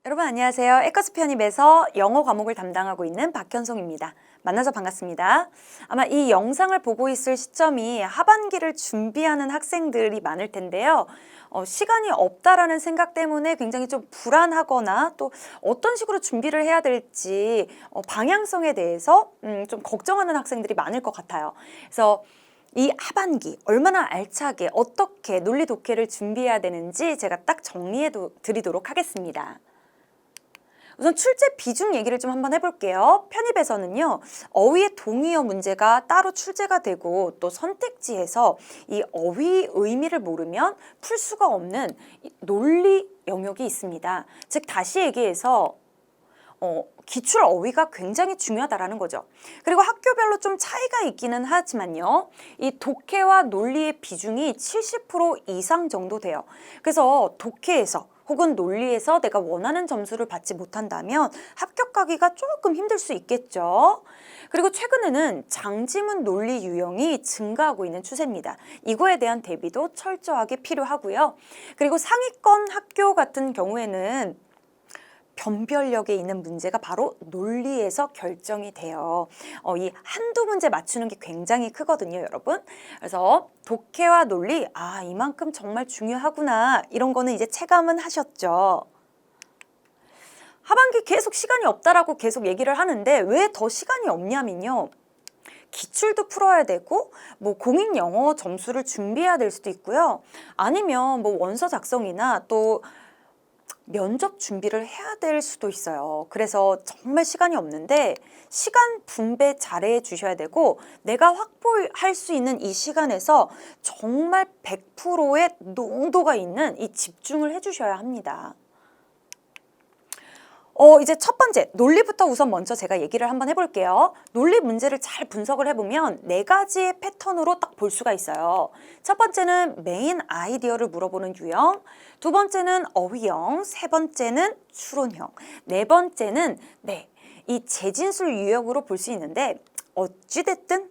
여러분 안녕하세요. 에커스 편입에서 영어 과목을 담당하고 있는 박현송입니다. 만나서 반갑습니다. 아마 이 영상을 보고 있을 시점이 하반기를 준비하는 학생들이 많을 텐데요. 시간이 없다라는 생각 때문에 굉장히 좀 불안하거나 또 어떤 식으로 준비를 해야 될지 방향성에 대해서 좀 걱정하는 학생들이 많을 것 같아요. 그래서 이 하반기 얼마나 알차게 어떻게 논리 독해를 준비해야 되는지 제가 딱 정리해 드리도록 하겠습니다. 우선 출제 비중 얘기를 좀 한번 해볼게요. 편입에서는요, 어휘의 동의어 문제가 따로 출제가 되고 또 선택지에서 이 어휘 의미를 모르면 풀 수가 없는 이 논리 영역이 있습니다. 즉 다시 얘기해서 기출 어휘가 굉장히 중요하다라는 거죠. 그리고 학교별로 좀 차이가 있기는 하지만요. 이 독해와 논리의 비중이 70% 이상 정도 돼요. 그래서 독해에서 혹은 논리에서 내가 원하는 점수를 받지 못한다면 합격하기가 조금 힘들 수 있겠죠. 그리고 최근에는 장지문 논리 유형이 증가하고 있는 추세입니다. 이거에 대한 대비도 철저하게 필요하고요. 그리고 상위권 학교 같은 경우에는 변별력에 있는 문제가 바로 논리에서 결정이 돼요. 이 한두 문제 맞추는 게 굉장히 크거든요, 여러분. 그래서 독해와 논리, 이만큼 정말 중요하구나. 이런 거는 이제 체감은 하셨죠. 하반기 계속 시간이 없다라고 계속 얘기를 하는데 왜 더 시간이 없냐면요. 기출도 풀어야 되고 뭐 공인 영어 점수를 준비해야 될 수도 있고요. 아니면 뭐 원서 작성이나 또 면접 준비를 해야 될 수도 있어요. 그래서 정말 시간이 없는데 시간 분배 잘해 주셔야 되고 내가 확보할 수 있는 이 시간에서 정말 100%의 농도가 있는 이 집중을 해 주셔야 합니다. 이제 첫 번째, 논리부터 우선 먼저 제가 얘기를 한번 해볼게요. 논리 문제를 잘 분석을 해보면 네 가지의 패턴으로 딱 볼 수가 있어요. 첫 번째는 메인 아이디어를 물어보는 유형, 두 번째는 어휘형, 세 번째는 추론형, 네 번째는 이 재진술 유형으로 볼 수 있는데 어찌됐든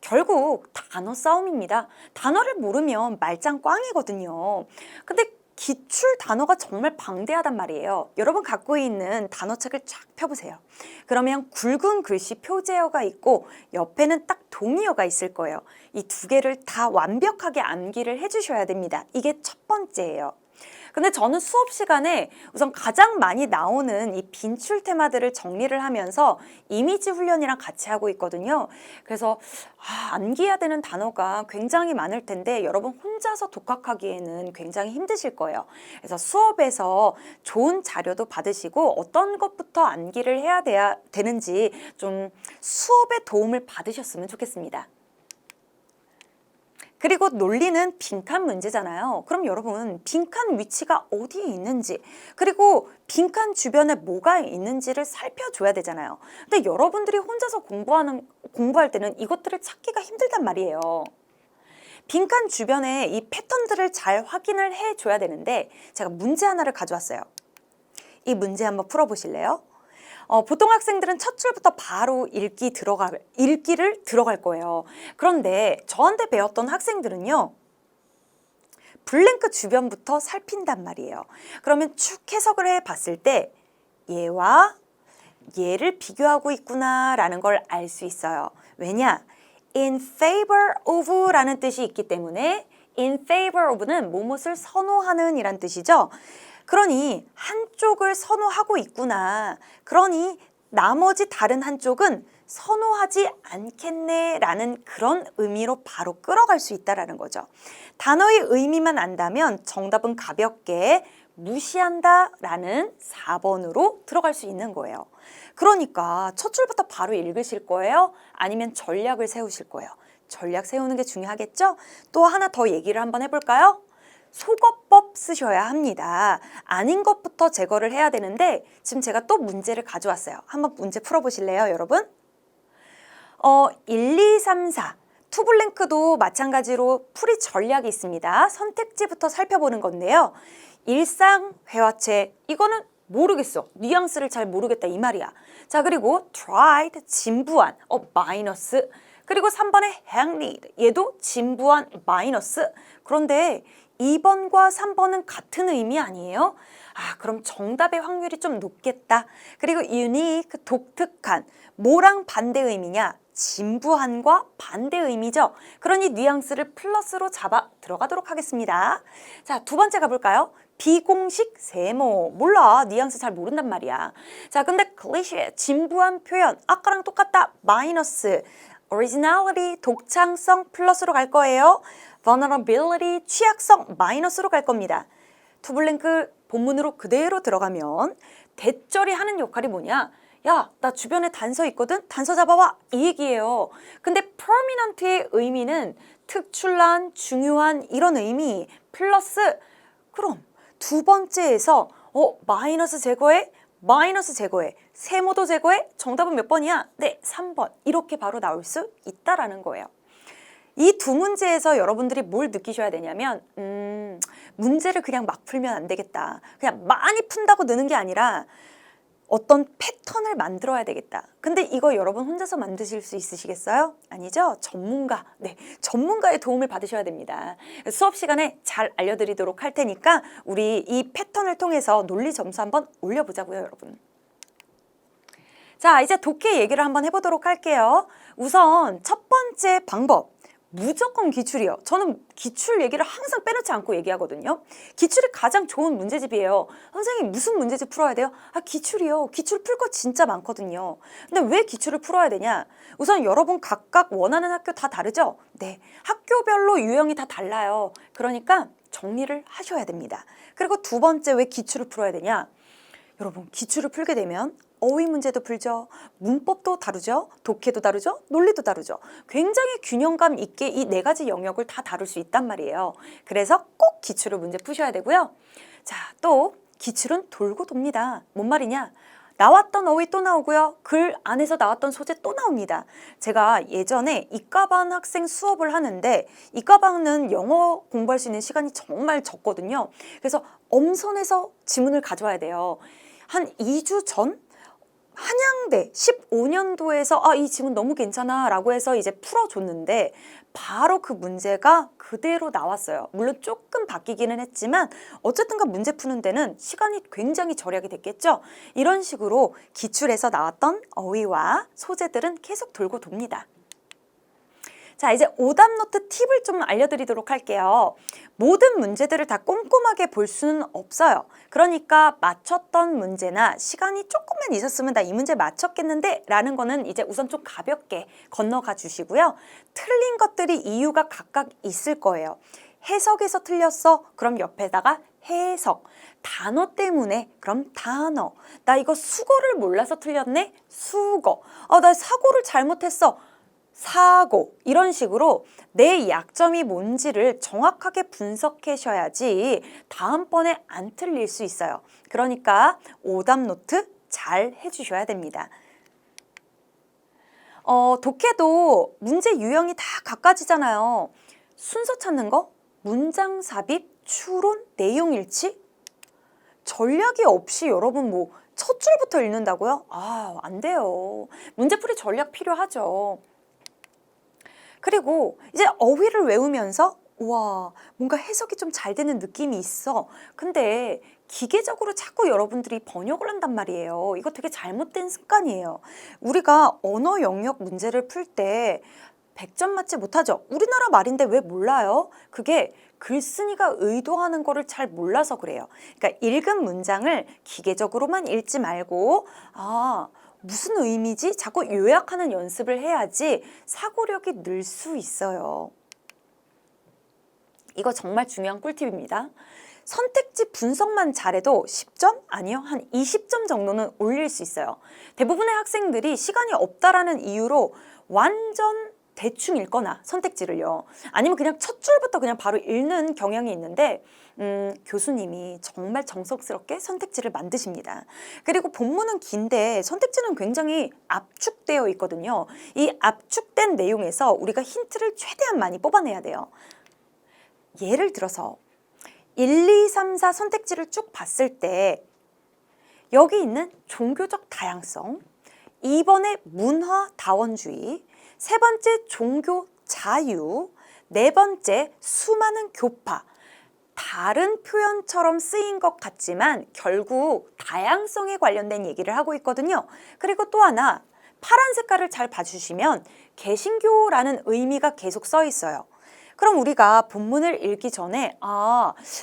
결국 단어 싸움입니다. 단어를 모르면 말짱 꽝이거든요. 근데 기출 단어가 정말 방대하단 말이에요. 여러분 갖고 있는 단어책을 쫙 펴보세요. 그러면 굵은 글씨 표제어가 있고 옆에는 딱 동의어가 있을 거예요. 이 두 개를 다 완벽하게 암기를 해주셔야 됩니다. 이게 첫 번째예요. 근데 저는 수업 시간에 우선 가장 많이 나오는 이 빈출 테마들을 정리를 하면서 이미지 훈련이랑 같이 하고 있거든요. 그래서 암기해야 되는 단어가 굉장히 많을 텐데 여러분 혼자서 독학하기에는 굉장히 힘드실 거예요. 그래서 수업에서 좋은 자료도 받으시고 어떤 것부터 암기를 해야 되는지 좀 수업의 도움을 받으셨으면 좋겠습니다. 그리고 논리는 빈칸 문제잖아요. 그럼 여러분 빈칸 위치가 어디에 있는지 그리고 빈칸 주변에 뭐가 있는지를 살펴줘야 되잖아요. 근데 여러분들이 혼자서 공부할 때는 이것들을 찾기가 힘들단 말이에요. 빈칸 주변에 이 패턴들을 잘 확인을 해줘야 되는데 제가 문제 하나를 가져왔어요. 이 문제 한번 풀어보실래요? 보통 학생들은 첫 줄부터 바로 읽기를 들어갈 거예요. 그런데 저한테 배웠던 학생들은요. 블랭크 주변부터 살핀단 말이에요. 그러면 쭉 해석을 해봤을 때 얘와 얘를 비교하고 있구나라는 걸 알 수 있어요. 왜냐? in favor of 라는 뜻이 있기 때문에 in favor of는 무엇을 선호하는 이란 뜻이죠. 그러니 한쪽을 선호하고 있구나. 그러니 나머지 다른 한쪽은 선호하지 않겠네 라는 그런 의미로 바로 끌어갈 수 있다는 거죠. 단어의 의미만 안다면 정답은 가볍게 무시한다 라는 4번으로 들어갈 수 있는 거예요. 그러니까 첫 줄부터 바로 읽으실 거예요? 아니면 전략을 세우실 거예요? 전략 세우는 게 중요하겠죠? 또 하나 더 얘기를 한번 해볼까요? 속어법 쓰셔야 합니다. 아닌 것부터 제거를 해야 되는데 지금 제가 또 문제를 가져왔어요. 한번 문제 풀어보실래요, 여러분? 1, 2, 3, 4 투블랭크도 마찬가지로 풀이 전략이 있습니다. 선택지부터 살펴보는 건데요. 일상 회화체 이거는 모르겠어. 뉘앙스를 잘 모르겠다 이 말이야. 자, 그리고 tried 진부한 마이너스. 그리고 3번에 hackneyed 얘도 진부한 마이너스. 그런데 2번과 3번은 같은 의미 아니에요? 아, 그럼 정답의 확률이 좀 높겠다. 그리고 unique, 독특한, 뭐랑 반대 의미냐? 진부한과 반대 의미죠. 그러니 뉘앙스를 플러스로 잡아 들어가도록 하겠습니다. 자, 두 번째 가볼까요? 비공식 세모. 몰라. 뉘앙스 잘 모른단 말이야. 자, 근데 클리셰, 진부한 표현. 아까랑 똑같다. 마이너스. originality, 독창성 플러스로 갈 거예요. vulnerability, 취약성 마이너스로 갈 겁니다. 투블랭크 본문으로 그대로 들어가면 대절이 하는 역할이 뭐냐? 야, 나 주변에 단서 있거든? 단서 잡아와! 이 얘기예요. 근데 permanent의 의미는 특출난, 중요한 이런 의미 플러스 그럼 두 번째에서 마이너스 제거해? 마이너스 제거해. 세모도 제거해? 정답은 몇 번이야? 네, 3번. 이렇게 바로 나올 수 있다라는 거예요. 이 두 문제에서 여러분들이 뭘 느끼셔야 되냐면 문제를 그냥 막 풀면 안 되겠다. 그냥 많이 푼다고 느는 게 아니라 어떤 패턴을 만들어야 되겠다. 근데 이거 여러분 혼자서 만드실 수 있으시겠어요? 아니죠? 전문가, 네, 전문가의 도움을 받으셔야 됩니다. 수업 시간에 잘 알려드리도록 할 테니까 우리 이 패턴을 통해서 논리 점수 한번 올려보자고요, 여러분. 자, 이제 독해 얘기를 한번 해보도록 할게요. 우선 첫 번째 방법. 무조건 기출이요. 저는 기출 얘기를 항상 빼놓지 않고 얘기하거든요. 기출이 가장 좋은 문제집이에요. 선생님 무슨 문제집 풀어야 돼요? 아, 기출이요. 기출 풀 거 진짜 많거든요. 근데 왜 기출을 풀어야 되냐? 우선 여러분 각각 원하는 학교 다 다르죠? 네, 학교별로 유형이 다 달라요. 그러니까 정리를 하셔야 됩니다. 그리고 두 번째 왜 기출을 풀어야 되냐? 여러분 기출을 풀게 되면 어휘 문제도 풀죠. 문법도 다루죠. 독해도 다루죠. 논리도 다루죠. 굉장히 균형감 있게 이 네 가지 영역을 다 다룰 수 있단 말이에요. 그래서 꼭 기출을 문제 푸셔야 되고요. 자, 또 기출은 돌고 돕니다. 뭔 말이냐? 나왔던 어휘 또 나오고요. 글 안에서 나왔던 소재 또 나옵니다. 제가 예전에 이과반 학생 수업을 하는데 이과반은 영어 공부할 수 있는 시간이 정말 적거든요. 그래서 엄선해서 지문을 가져와야 돼요. 한 2주 전? 한양대 15년도에서 이 지문 너무 괜찮아 라고 해서 이제 풀어줬는데 바로 그 문제가 그대로 나왔어요. 물론 조금 바뀌기는 했지만 어쨌든가 문제 푸는 데는 시간이 굉장히 절약이 됐겠죠. 이런 식으로 기출에서 나왔던 어휘와 소재들은 계속 돌고 돕니다. 자, 이제 오답 노트 팁을 좀 알려드리도록 할게요. 모든 문제들을 다 꼼꼼하게 볼 수는 없어요. 그러니까 맞췄던 문제나 시간이 조금만 있었으면 나 이 문제 맞췄겠는데 라는 거는 이제 우선 좀 가볍게 건너가 주시고요. 틀린 것들이 이유가 각각 있을 거예요. 해석에서 틀렸어? 그럼 옆에다가 해석. 단어 때문에? 그럼 단어. 나 이거 수거를 몰라서 틀렸네? 수거. 나 사고를 잘못했어. 사고. 이런 식으로 내 약점이 뭔지를 정확하게 분석하셔야지 다음번에 안 틀릴 수 있어요. 그러니까 오답 노트 잘 해주셔야 됩니다. 독해도 문제 유형이 다 각가지잖아요. 순서 찾는 거, 문장 삽입, 추론, 내용 일치? 전략이 없이 여러분 뭐 첫 줄부터 읽는다고요? 안 돼요. 문제풀이 전략 필요하죠. 그리고 이제 어휘를 외우면서 와, 뭔가 해석이 좀 잘 되는 느낌이 있어. 근데 기계적으로 자꾸 여러분들이 번역을 한단 말이에요. 이거 되게 잘못된 습관이에요. 우리가 언어 영역 문제를 풀 때 100점 맞지 못하죠. 우리나라 말인데 왜 몰라요? 그게 글쓴이가 의도하는 거를 잘 몰라서 그래요. 그러니까 읽은 문장을 기계적으로만 읽지 말고 무슨 의미지? 자꾸 요약하는 연습을 해야지 사고력이 늘 수 있어요. 이거 정말 중요한 꿀팁입니다. 선택지 분석만 잘해도 10점? 아니요, 한 20점 정도는 올릴 수 있어요. 대부분의 학생들이 시간이 없다라는 이유로 완전 대충 읽거나 선택지를요. 아니면 그냥 첫 줄부터 그냥 바로 읽는 경향이 있는데 교수님이 정말 정성스럽게 선택지를 만드십니다. 그리고 본문은 긴데 선택지는 굉장히 압축되어 있거든요. 이 압축된 내용에서 우리가 힌트를 최대한 많이 뽑아내야 돼요. 예를 들어서 1, 2, 3, 4 선택지를 쭉 봤을 때 여기 있는 종교적 다양성, 2번의 문화 다원주의, 세 번째 종교 자유, 네 번째 수많은 교파. 다른 표현처럼 쓰인 것 같지만 결국 다양성에 관련된 얘기를 하고 있거든요. 그리고 또 하나, 파란 색깔을 잘 봐주시면 개신교라는 의미가 계속 써 있어요. 그럼 우리가 본문을 읽기 전에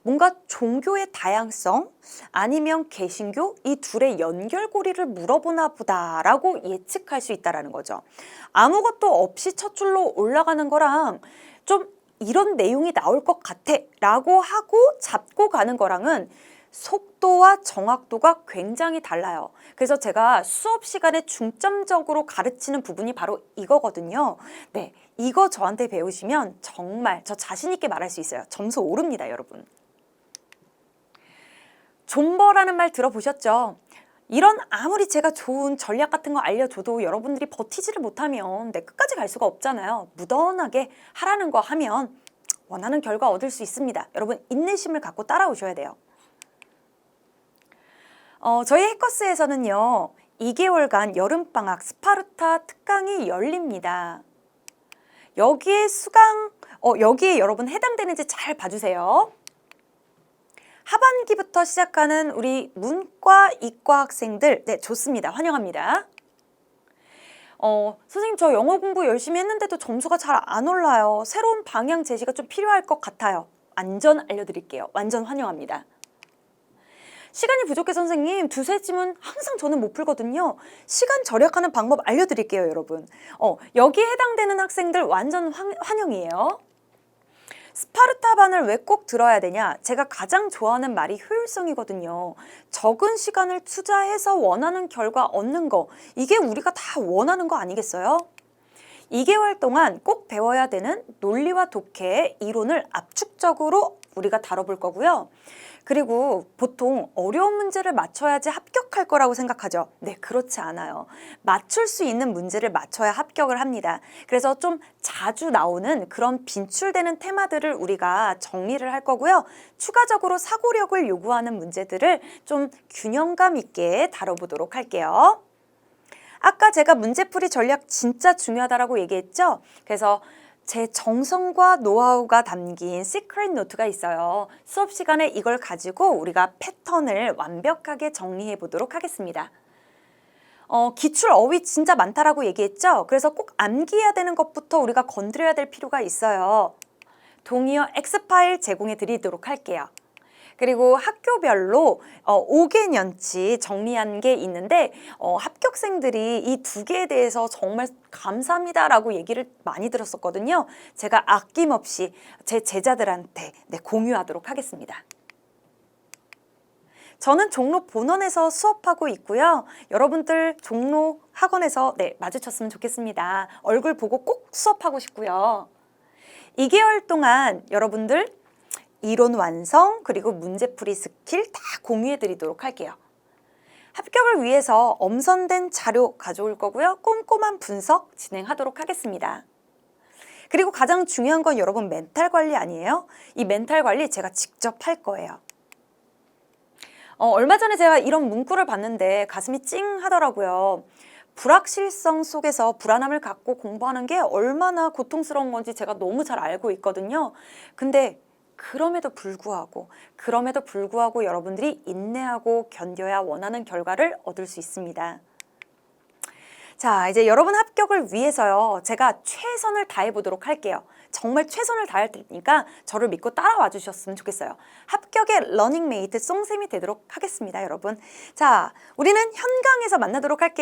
뭔가 종교의 다양성 아니면 개신교 이 둘의 연결고리를 물어보나 보다라고 예측할 수 있다는 거죠. 아무것도 없이 첫 줄로 올라가는 거랑 좀 이런 내용이 나올 것 같아 라고 하고 잡고 가는 거랑은 속도와 정확도가 굉장히 달라요. 그래서 제가 수업 시간에 중점적으로 가르치는 부분이 바로 이거거든요. 네, 이거 저한테 배우시면 정말 저 자신 있게 말할 수 있어요. 점수 오릅니다, 여러분. 존버라는 말 들어보셨죠? 이런 아무리 제가 좋은 전략 같은 거 알려줘도 여러분들이 버티지를 못하면 끝까지 갈 수가 없잖아요. 무던하게 하라는 거 하면 원하는 결과 얻을 수 있습니다. 여러분 인내심을 갖고 따라오셔야 돼요. 저희 해커스에서는요. 2개월간 여름방학 스파르타 특강이 열립니다. 여기에 여기에 여러분 해당되는지 잘 봐주세요. 하반기부터 시작하는 우리 문과, 이과 학생들, 네, 좋습니다. 환영합니다. 선생님 저 영어 공부 열심히 했는데도 점수가 잘 안 올라요. 새로운 방향 제시가 좀 필요할 것 같아요. 안전 알려드릴게요. 완전 환영합니다. 시간이 부족해 선생님, 두세 지문 항상 저는 못 풀거든요. 시간 절약하는 방법 알려드릴게요, 여러분. 여기에 해당되는 학생들 완전 환영이에요. 스파르타반을 왜 꼭 들어야 되냐? 제가 가장 좋아하는 말이 효율성이거든요. 적은 시간을 투자해서 원하는 결과 얻는 거, 이게 우리가 다 원하는 거 아니겠어요? 2개월 동안 꼭 배워야 되는 논리와 독해의 이론을 압축적으로 우리가 다뤄볼 거고요. 그리고 보통 어려운 문제를 맞춰야지 합격할 거라고 생각하죠. 네, 그렇지 않아요. 맞출 수 있는 문제를 맞춰야 합격을 합니다. 그래서 좀 자주 나오는 그런 빈출되는 테마들을 우리가 정리를 할 거고요. 추가적으로 사고력을 요구하는 문제들을 좀 균형감 있게 다뤄보도록 할게요. 아까 제가 문제풀이 전략 진짜 중요하다고 얘기했죠? 그래서 제 정성과 노하우가 담긴 시크릿 노트가 있어요. 수업 시간에 이걸 가지고 우리가 패턴을 완벽하게 정리해 보도록 하겠습니다. 기출 어휘 진짜 많다라고 얘기했죠? 그래서 꼭 암기해야 되는 것부터 우리가 건드려야 될 필요가 있어요. 동의어 X파일 제공해 드리도록 할게요. 그리고 학교별로 5개년치 정리한 게 있는데 합격생들이 이 2개에 대해서 정말 감사합니다라고 얘기를 많이 들었었거든요. 제가 아낌없이 제 제자들한테 공유하도록 하겠습니다. 저는 종로 본원에서 수업하고 있고요. 여러분들 종로 학원에서 마주쳤으면 좋겠습니다. 얼굴 보고 꼭 수업하고 싶고요. 2개월 동안 여러분들 이론 완성 그리고 문제풀이 스킬 다 공유해 드리도록 할게요. 합격을 위해서 엄선된 자료 가져올 거고요. 꼼꼼한 분석 진행하도록 하겠습니다. 그리고 가장 중요한 건 여러분 멘탈 관리 아니에요? 이 멘탈 관리 제가 직접 할 거예요. 얼마 전에 제가 이런 문구를 봤는데 가슴이 찡 하더라고요. 불확실성 속에서 불안함을 갖고 공부하는 게 얼마나 고통스러운 건지 제가 너무 잘 알고 있거든요. 근데 그럼에도 불구하고 여러분들이 인내하고 견뎌야 원하는 결과를 얻을 수 있습니다. 자, 이제 여러분 합격을 위해서요. 제가 최선을 다해 보도록 할게요. 정말 최선을 다할 테니까 저를 믿고 따라와 주셨으면 좋겠어요. 합격의 러닝메이트 송쌤이 되도록 하겠습니다, 여러분. 자, 우리는 현강에서 만나도록 할게요.